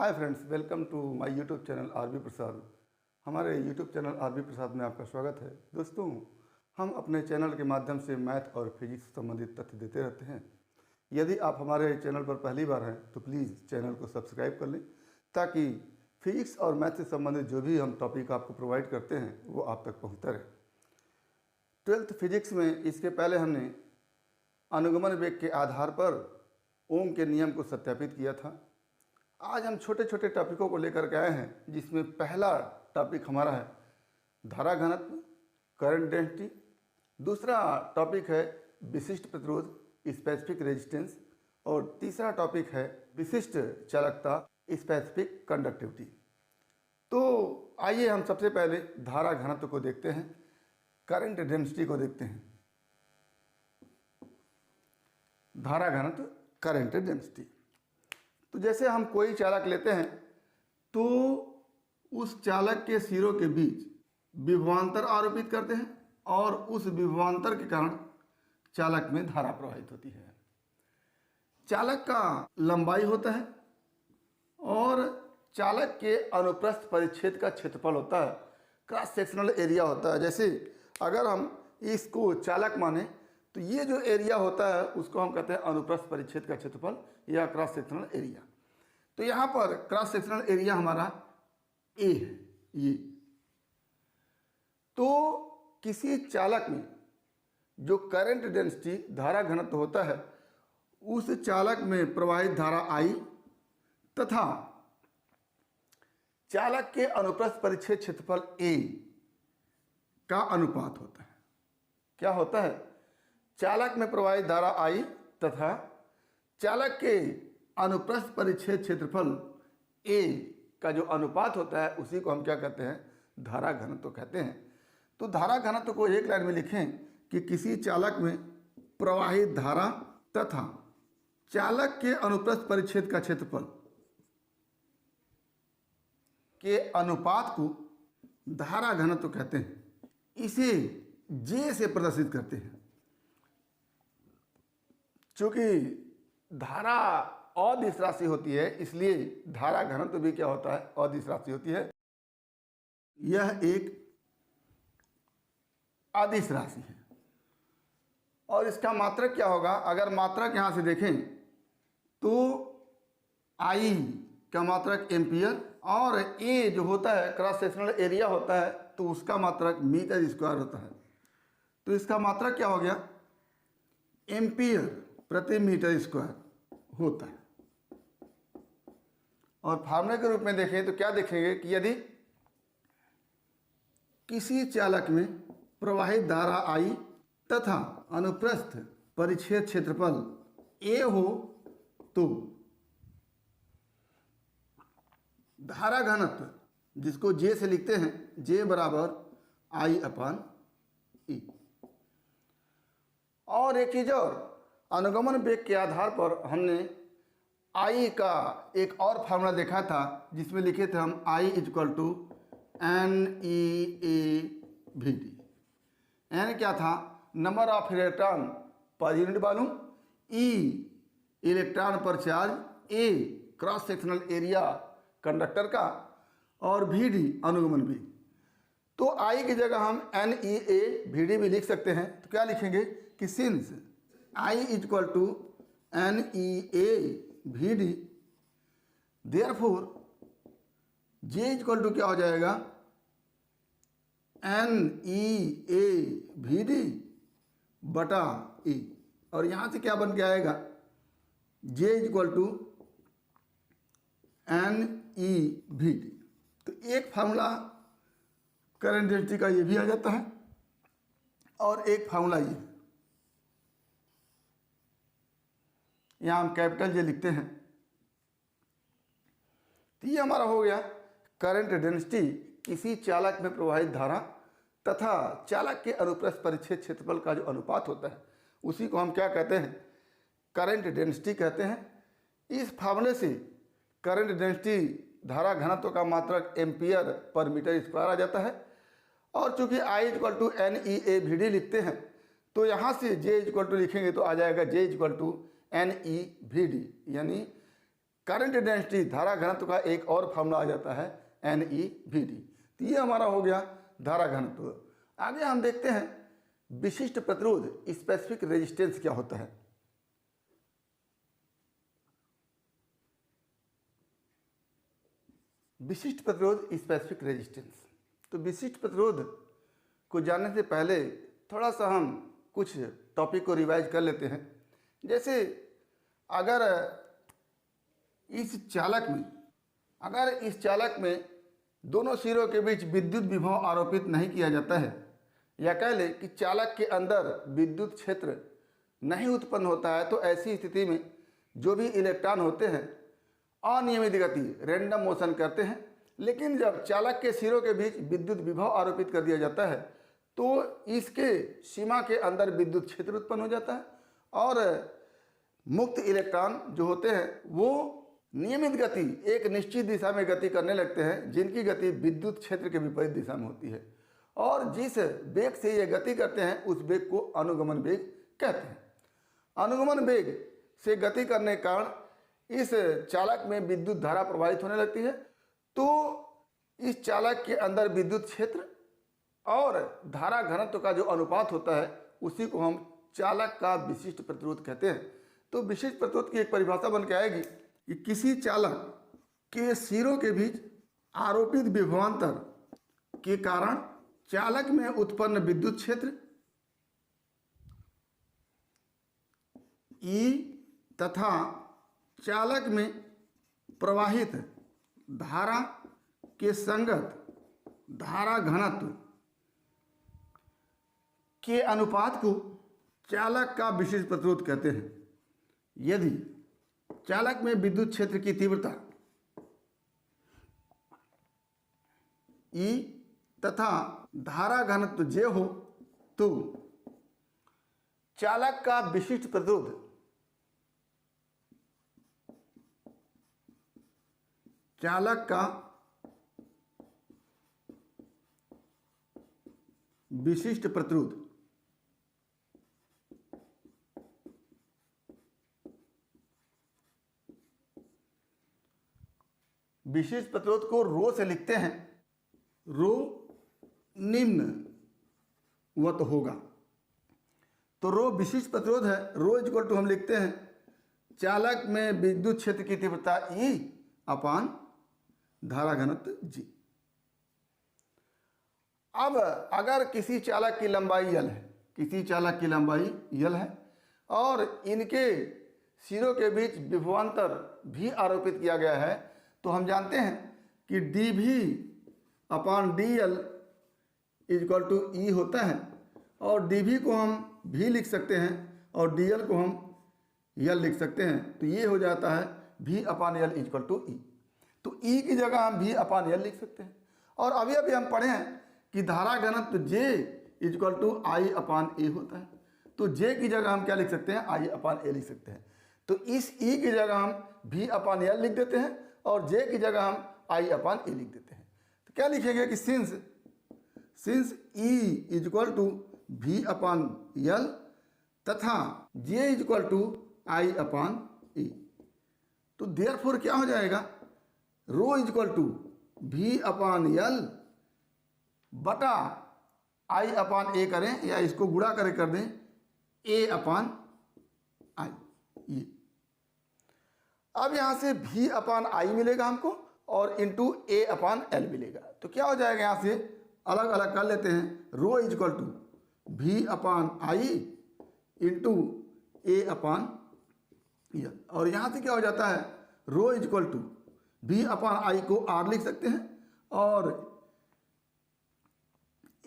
Hi friends, welcome to my YouTube channel RB Prasad. हमारे YouTube channel RB प्रसाद में आपका स्वागत है। दोस्तों, हम अपने चैनल के माध्यम से मैथ और फिजिक्स से संबंधित तथ्य देते रहते हैं। यदि आप हमारे चैनल पर पहली बार हैं तो प्लीज़ चैनल को सब्सक्राइब कर लें, ताकि फिजिक्स और मैथ से संबंधित जो भी हम टॉपिक आपको प्रोवाइड करते हैं वो आप तक पहुँचता रहे। 12th फिजिक्स में इसके पहले हमने अनुगमन वेग के आधार पर ओम के नियम को सत्यापित किया था। आज हम छोटे छोटे टॉपिकों को लेकर के आए हैं, जिसमें पहला टॉपिक हमारा है धारा घनत्व, करंट डेंसिटी। दूसरा टॉपिक है विशिष्ट प्रतिरोध, स्पेसिफिक रेजिस्टेंस। और तीसरा टॉपिक है विशिष्ट चालकता, स्पेसिफिक कंडक्टिविटी। तो आइए हम सबसे पहले धारा घनत्व को देखते हैं, करंट डेंसिटी को देखते हैं। धारा घनत्व, करंट डेंसिटी। तो जैसे हम कोई चालक लेते हैं तो उस चालक के सिरों के बीच विभवांतर आरोपित करते हैं और उस विभवांतर के कारण चालक में धारा प्रवाहित होती है। चालक का लंबाई होता है और चालक के अनुप्रस्थ परिच्छेद का क्षेत्रफल होता है, क्रॉस सेक्शनल एरिया होता है। जैसे अगर हम इसको चालक माने तो ये जो एरिया होता है उसको हम कहते हैं अनुप्रस्थ परिच्छेद का क्षेत्रफल या क्रॉस सेक्शनल एरिया। तो यहाँ पर क्रॉस सेक्शनल एरिया हमारा ए है ये। तो किसी चालक में जो करंट डेंसिटी, धारा घनत्व होता है, उस चालक में प्रवाहित धारा आई तथा चालक के अनुप्रस्थ परिच्छेद क्षेत्रफल ए का अनुपात होता है। क्या होता है? चालक में प्रवाहित धारा आई तथा चालक के अनुप्रस्थ परिच्छेद क्षेत्रफल ए का जो अनुपात होता है उसी को हम क्या कहते हैं? धारा घनत्व कहते हैं। तो धारा घनत्व को एक लाइन में लिखें कि किसी चालक में प्रवाहित धारा तथा चालक के अनुप्रस्थ परिच्छेद का क्षेत्रफल के अनुपात को धारा घनत्व कहते हैं। इसे जे से प्रदर्शित करते हैं। चूंकि धारा अदिश राशि होती है, इसलिए धारा घनत्व भी क्या होता है? अदिश राशि होती है। यह एक अदिश राशि है और इसका मात्रक क्या होगा? अगर मात्रक यहां से देखें तो आई का मात्रक एम्पियर और ए जो होता है क्रॉस सेक्शनल एरिया होता है, तो उसका मात्रक मीटर स्क्वायर होता है। तो इसका मात्रक क्या हो गया? एम्पियर प्रति मीटर स्क्वायर होता है। और फार्मूले के रूप में देखें तो क्या देखेंगे कि यदि किसी चालक में प्रवाहित धारा आई तथा अनुप्रस्थ परिच्छेद क्षेत्रफल ए हो तो धारा घनत्व, जिसको जे से लिखते हैं, जे बराबर आई अपान ई। और एक चीज और, अनुगमन वेग के आधार पर हमने I का एक और फार्मूला देखा था, जिसमें लिखे थे हम I equal to N E A we D. N क्या था? Number of electron per unit volume, E electron पर charge, A cross sectional area conductor का और वी डी अनुगमन वेग। तो I की जगह हम n E A we d भी लिख सकते हैं। तो क्या लिखेंगे कि since I equal to N E A we d, therefore J equal to क्या हो जाएगा? N E A we d बटा ई। और यहां से क्या बन के आएगा? J equal to N e v d. तो एक फार्मूला करंट डेंसिटी का ये भी आ जाता है और एक फार्मूला ये, यहाँ हम कैपिटल जे लिखते हैं। तो ये हमारा हो गया करंट डेंसिटी, किसी चालक में प्रवाहित धारा तथा चालक के अनुप्रस्थ परिच्छेद क्षेत्रफल का जो अनुपात होता है उसी को हम क्या कहते हैं? करंट डेंसिटी कहते हैं। इस फार्मूले से करंट डेंसिटी, धारा घनत्व का मात्रक एम्पियर पर मीटर स्क्वायर आ जाता है। और चूंकि I equal to N E A we D लिखते हैं तो यहाँ से जे इक्वल टू लिखेंगे तो आ जाएगा J equal to N e v d, यानी करंट डेंसिटी धारा घनत्व का एक और फॉर्मूला आ जाता है NEVD। तो ये हमारा हो गया धारा घनत्व। आगे हम देखते हैं विशिष्ट प्रतिरोध स्पेसिफिक रेजिस्टेंस क्या होता है। विशिष्ट प्रतिरोध स्पेसिफिक रेजिस्टेंस। तो विशिष्ट प्रतिरोध को जानने से पहले थोड़ा सा हम कुछ टॉपिक को रिवाइज कर लेते हैं। जैसे अगर इस चालक में दोनों सिरों के बीच विद्युत विभव आरोपित नहीं किया जाता है, या कह ले कि चालक के अंदर विद्युत क्षेत्र नहीं उत्पन्न होता है, तो ऐसी स्थिति में जो भी इलेक्ट्रॉन होते हैं अनियमित गति रैंडम मोशन करते हैं। लेकिन जब चालक के सिरों के बीच विद्युत विभव आरोपित कर दिया जाता है तो इसके सीमा के अंदर विद्युत क्षेत्र उत्पन्न हो जाता है और मुक्त इलेक्ट्रॉन जो होते हैं वो नियमित गति एक निश्चित दिशा में गति करने लगते हैं, जिनकी गति विद्युत क्षेत्र के विपरीत दिशा में होती है। और जिस वेग से ये गति करते हैं उस वेग को अनुगमन वेग कहते हैं। अनुगमन वेग से गति करने के कारण इस चालक में विद्युत धारा प्रवाहित होने लगती है। तो इस चालक के अंदर विद्युत क्षेत्र और धारा घनत्व का जो अनुपात होता है उसी को हम चालक का विशिष्ट प्रतिरोध कहते हैं। तो विशिष्ट प्रतिरोध की एक परिभाषा बन के आएगी कि किसी चालक के सिरों के बीच आरोपित विभवांतर के कारण चालक में उत्पन्न विद्युत क्षेत्र E तथा चालक में प्रवाहित धारा के संगत धारा घनत्व के अनुपात को चालक का विशिष्ट प्रतिरोध कहते हैं। यदि चालक में विद्युत क्षेत्र की तीव्रता E तथा धारा घनत्व J हो तो चालक का विशिष्ट प्रतिरोध विशिष्ट प्रतिरोध को रो से लिखते हैं। रो निम्नवत होगा। तो रो विशिष्ट प्रतिरोध है। रो इक्वल टू हम लिखते हैं चालक में विद्युत क्षेत्र की तीव्रता E अपान धारा घनत्व G। अब अगर किसी चालक की लंबाई L है और इनके सिरों के बीच विभवांतर भी आरोपित किया गया है, तो हम जानते हैं कि dV upon dL equal to E होता है और dV को हम V लिख सकते हैं और dL को हम L लिख सकते हैं। तो ये हो जाता है V upon L equal to E। तो E की जगह हम V अपान L लिख सकते हैं। और अभी हम पढ़े हैं कि धारा घनत्व J equal to I upon A होता है। तो J की जगह हम क्या लिख सकते हैं? I अपान A लिख सकते हैं। तो इस E की जगह हम V अपान L लिख देते हैं और J की जगह हम I अपान A लिख देते हैं। तो क्या लिखेंगे कि सिंस E equal to V upon L तथा J equal to I upon A, तो देयरफॉर क्या हो जाएगा? Rho equal to V upon L बटा I अपान A करें या इसको गुणा करके कर दें A अपान I। ये अब यहाँ से V अपान I मिलेगा हमको और इंटू A अपान L मिलेगा। तो क्या हो जाएगा? यहाँ से अलग अलग कर लेते हैं। Rho equal to V upon I into A upon L। और यहाँ से क्या हो जाता है? Rho equal to V upon I को R लिख सकते हैं और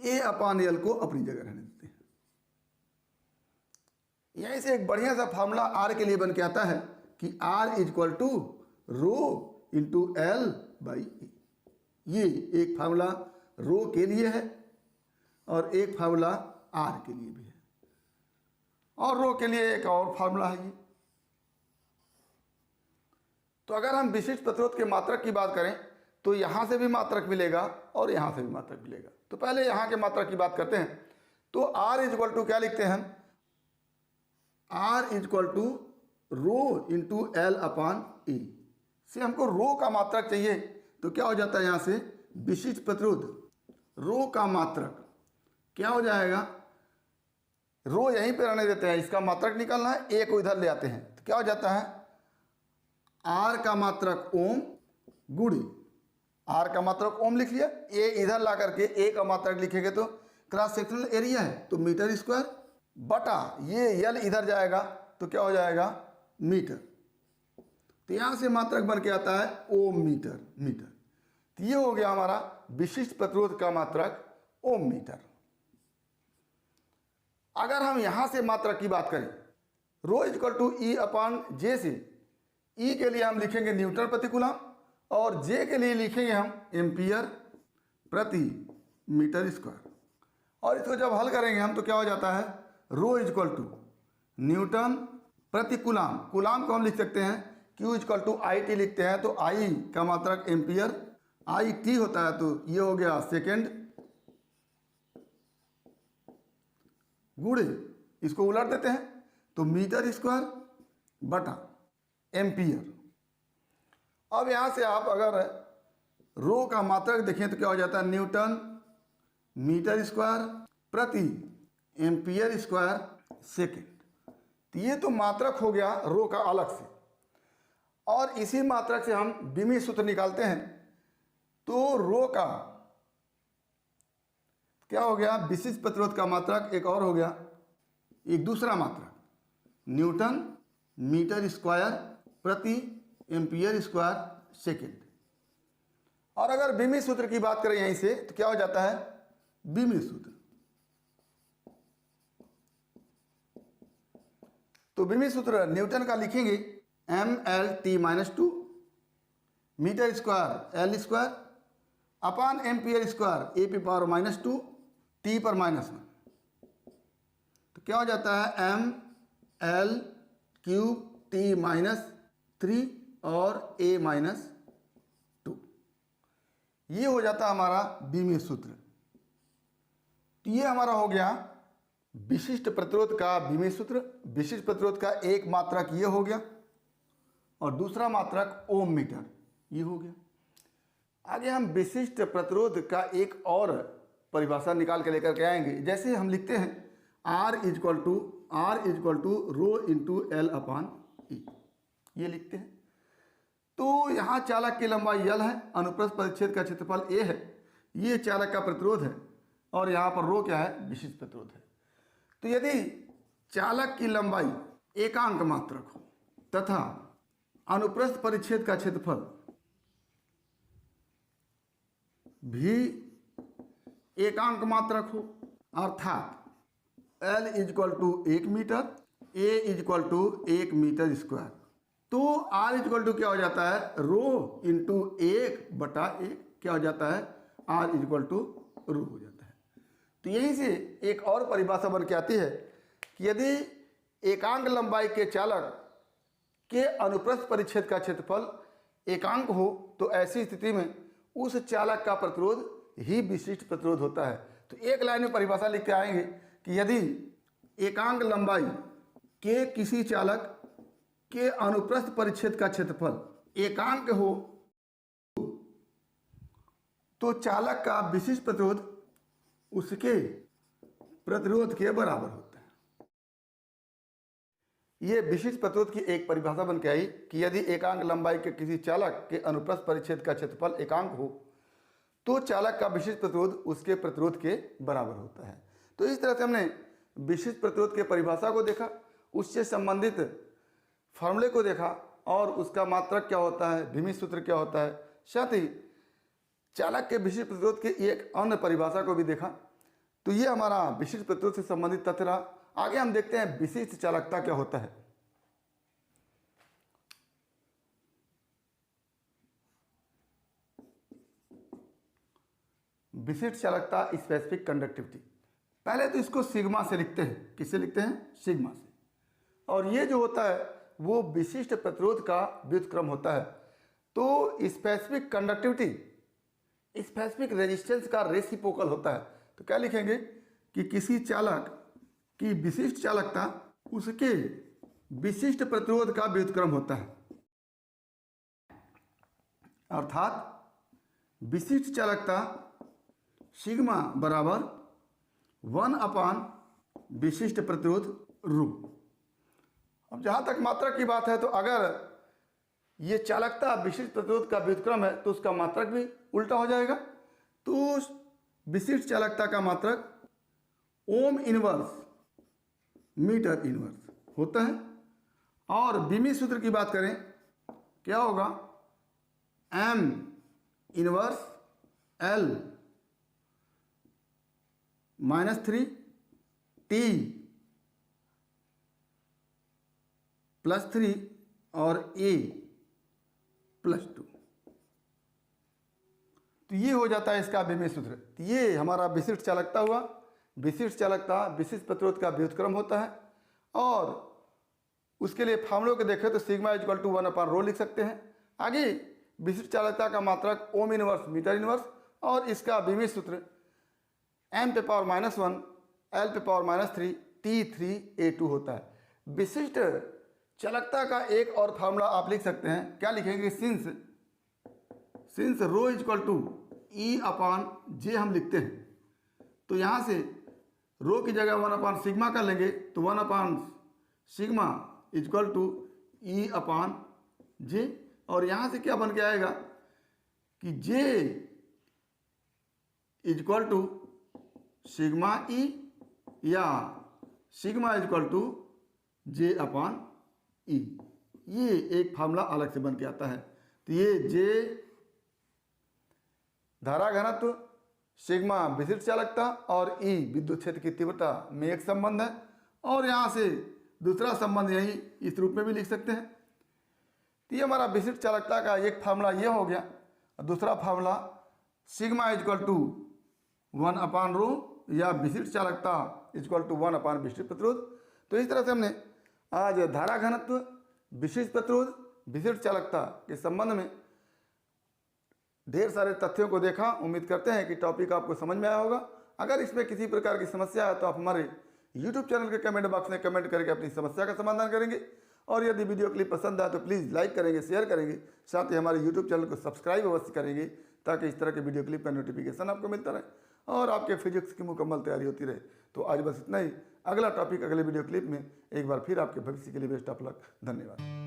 A अपान L को अपनी जगह रहने देते हैं। यहीं से एक बढ़िया सा फार्मूला R के लिए बन के आता है कि R equal to rho into L by E। ये एक फार्मूला रो के लिए है और एक फार्मूला R के लिए भी है, और रो के लिए एक और फार्मूला है ये। तो अगर हम विशिष्ट प्रतिरोध के मात्रक की बात करें तो यहाँ से भी मात्रक मिलेगा और यहाँ से भी मात्रक मिलेगा। तो पहले यहाँ के मात्रक की बात करते हैं। तो R इक्वल टू क्या लिखते हैं हम? R equal to rho into L upon E। से हमको रो का मात्रक चाहिए, तो क्या हो जाता है यहाँ से विशिष्ट प्रतिरोध रो का मात्रक क्या हो जाएगा, रो यहीं पे रहने देते हैं, इसका मात्रक निकालना है, ए को इधर ले आते हैं, तो क्या हो जाता है आर का मात्रक ओम गुणी, आर का मात्रक ओम लिख लिया, ए इधर ला करके ए का मात्रक लिखेंगे तो क्रॉस सेक्शनल एरिया है तो मीटर स्क्वायर बटा ये यल इधर जाएगा तो क्या हो जाएगा मीटर, तो यहाँ से मात्रक बन के आता है ओम मीटर मीटर। तो ये हो गया हमारा विशिष्ट प्रतिरोध का मात्रक ओम मीटर। अगर हम यहाँ से मात्रक की बात करें रो इक्वल टू ई अपॉन जे से, ई के लिए हम लिखेंगे न्यूटन प्रति कूलम और जे के लिए लिखेंगे हम एम्पियर प्रति मीटर स्क्वायर, और इसको जब हल करेंगे हम तो क्या हो जाता है रो इक्वल टू न्यूटन प्रति कूलम, कूलम को हम लिख सकते हैं Q equal to I T लिखते हैं तो आई का मात्रक एम्पियर, आई टी होता है तो ये हो गया सेकेंड गुणे इसको उलट देते हैं तो मीटर स्क्वायर बटा एम्पियर। अब यहाँ से आप अगर रो का मात्रक देखें तो क्या हो जाता है न्यूटन मीटर स्क्वायर प्रति एम्पियर स्क्वायर सेकेंड, तो ये तो मात्रक हो गया रो का अलग से, और इसी मात्रक से हम बीमी सूत्र निकालते हैं तो रो का क्या हो गया विशिष्ट प्रतिरोध का मात्रक एक और हो गया, एक दूसरा मात्रक न्यूटन मीटर स्क्वायर प्रति एम्पियर स्क्वायर सेकेंड। और अगर बीमी सूत्र की बात करें यहीं से तो क्या हो जाता है बीमी सूत्र, तो बीमी सूत्र न्यूटन का लिखेंगे M L T minus two metre square L square upon ampere square A P power minus two T पर माइनस वन, तो क्या हो जाता है M L cube T minus three और ए माइनस टू, ये हो जाता है हमारा बीमी सूत्र। तो ये हमारा हो गया विशिष्ट प्रतिरोध का बीमी सूत्र। विशिष्ट प्रतिरोध का एक मात्रक ये हो गया और दूसरा मात्रक ओम मीटर ये हो गया। आगे हम विशिष्ट प्रतिरोध का एक और परिभाषा निकाल के लेकर के आएंगे। जैसे हम लिखते हैं R equal to rho into L upon E, ये लिखते हैं। तो यहाँ चालक की लंबाई L है, अनुप्रस्थ परिच्छेद का क्षेत्रफल A है, ये चालक का प्रतिरोध है और यहाँ पर रो क्या है विशिष्ट प्रतिरोध है। तो यदि चालक की लंबाई एकांक मात्रक हो तथा अनुप्रस्थ परिच्छेद का क्षेत्रफल भी एकांक मात्रक हो, अर्थात L is equal to 1 metre, A is equal to 1 metre square, तो R इजक्वल टू क्या हो जाता है रो इंटू 1 बटा 1 क्या हो जाता है R इजक्वल टू रो हो जाता है। तो यहीं से एक और परिभाषा बन के आती है कि यदि एकांक लंबाई के चालक के अनुप्रस्थ परिच्छेद का क्षेत्रफल एकांक हो तो ऐसी स्थिति में उस चालक का प्रतिरोध ही विशिष्ट प्रतिरोध होता है। तो एक लाइन में परिभाषा लिख के आएंगे कि यदि एकांक लंबाई के किसी चालक के अनुप्रस्थ परिच्छेद का क्षेत्रफल एकांक हो तो चालक का विशिष्ट प्रतिरोध उसके प्रतिरोध के बराबर होता है। यह विशिष्ट प्रतिरोध की एक परिभाषा बन के आई कि यदि एकांक लंबाई के किसी चालक के अनुप्रस्थ परिच्छेद का क्षेत्रफल एकांक हो तो चालक का विशिष्ट प्रतिरोध उसके प्रतिरोध के बराबर होता है। तो इस तरह से हमने विशिष्ट प्रतिरोध के परिभाषा को देखा, उससे संबंधित फॉर्मूले को देखा और उसका मात्रक क्या होता है, बीमी सूत्र क्या होता है, साथ ही चालक के विशिष्ट प्रतिरोध की एक अन्य परिभाषा को भी देखा। तो ये हमारा विशिष्ट प्रतिरोध से संबंधित तथ्य रहा। आगे हम देखते हैं विशिष्ट चालकता क्या होता है। विशिष्ट चालकता स्पेसिफिक कंडक्टिविटी, पहले तो इसको सिग्मा से लिखते हैं। किससे लिखते हैं? सिग्मा से। और ये जो होता है वो विशिष्ट प्रतिरोध का व्युत्क्रम होता है। तो स्पेसिफिक कंडक्टिविटी स्पेसिफिक रेजिस्टेंस का रेसिप्रोकल होता है। तो क्या लिखेंगे कि किसी चालक की विशिष्ट चालकता उसके विशिष्ट प्रतिरोध का व्युत्क्रम होता है। अर्थात विशिष्ट चालकता सिग्मा बराबर 1 विशिष्ट प्रतिरोध रू। अब जहाँ तक मात्रक की बात है तो अगर ये चालकता विशिष्ट प्रतिरोध का व्युत्क्रम है तो उसका मात्रक भी उल्टा हो जाएगा। तो विशिष्ट चालकता का मात्रक ओम इनवर्स मीटर इनवर्स होता है। और बीमी सूत्र की बात करें क्या होगा, एम इनवर्स एल -3 टी +3 और ए +2। तो ये हो जाता है इसका बीमी सूत्र। तो ये हमारा विशिष्ट चालकता हुआ। विशिष्ट चालकता विशिष्ट प्रतिरोध का व्युत्क्रम होता है और उसके लिए फार्मूलों को देखें तो सिग्मा इक्वल टू 1/ρ लिख सकते हैं। आगे विशिष्ट चालकता का मात्रक ओम इनवर्स मीटर इनवर्स और इसका बीमी सूत्र m⁻⁻1 l⁻⁻3 T3A2 होता है। विशिष्ट चालकता का एक और फार्मूला आप लिख सकते हैं। क्या लिखेंगे, since row equal to E/J हम लिखते हैं। तो यहाँ से रो की जगह 1/σ कर लेंगे तो 1/σ इक्वल टू E/J। और यहाँ से क्या बन के आएगा कि J equal to sigma E या सिग्मा इक्वल टू J/E। ये एक फार्मूला अलग से बन के आता है। तो ये J धारा घनत्व, सिग्मा विशिष्ट चालकता और E विद्युत क्षेत्र की तीव्रता में एक संबंध है। और यहाँ से दूसरा संबंध यही इस रूप में भी लिख सकते हैं। तो ये हमारा विशिष्ट चालकता का एक फार्मूला ये हो गया। और दूसरा फार्मूला सिग्मा इक्वल टू 1/ρ या विशिष्ट चालकता इक्वल टू 1 विशिष्ट प्रतिरोध। तो इस तरह से हमने आज धारा घनत्व, विशिष्ट प्रतिरोध, विशिष्ट चालकता के संबंध में ढेर सारे तथ्यों को देखा। उम्मीद करते हैं कि टॉपिक आपको समझ में आया होगा। अगर इसमें किसी प्रकार की समस्या है तो आप हमारे YouTube चैनल के कमेंट बॉक्स में कमेंट करके अपनी समस्या का समाधान करेंगे। और यदि वीडियो क्लिप पसंद आए तो प्लीज़ लाइक करेंगे, शेयर करेंगे, साथ ही हमारे YouTube चैनल को सब्सक्राइब अवश्य करेंगे ताकि इस तरह के वीडियो क्लिप का नोटिफिकेशन आपको मिलता रहे और आपके फिजिक्स की मुकम्मल तैयारी होती रहे। तो आज बस इतना ही। अगला टॉपिक अगले वीडियो क्लिप में एक बार फिर आपके भविष्य के लिए बेस्ट ऑफ लक। धन्यवाद।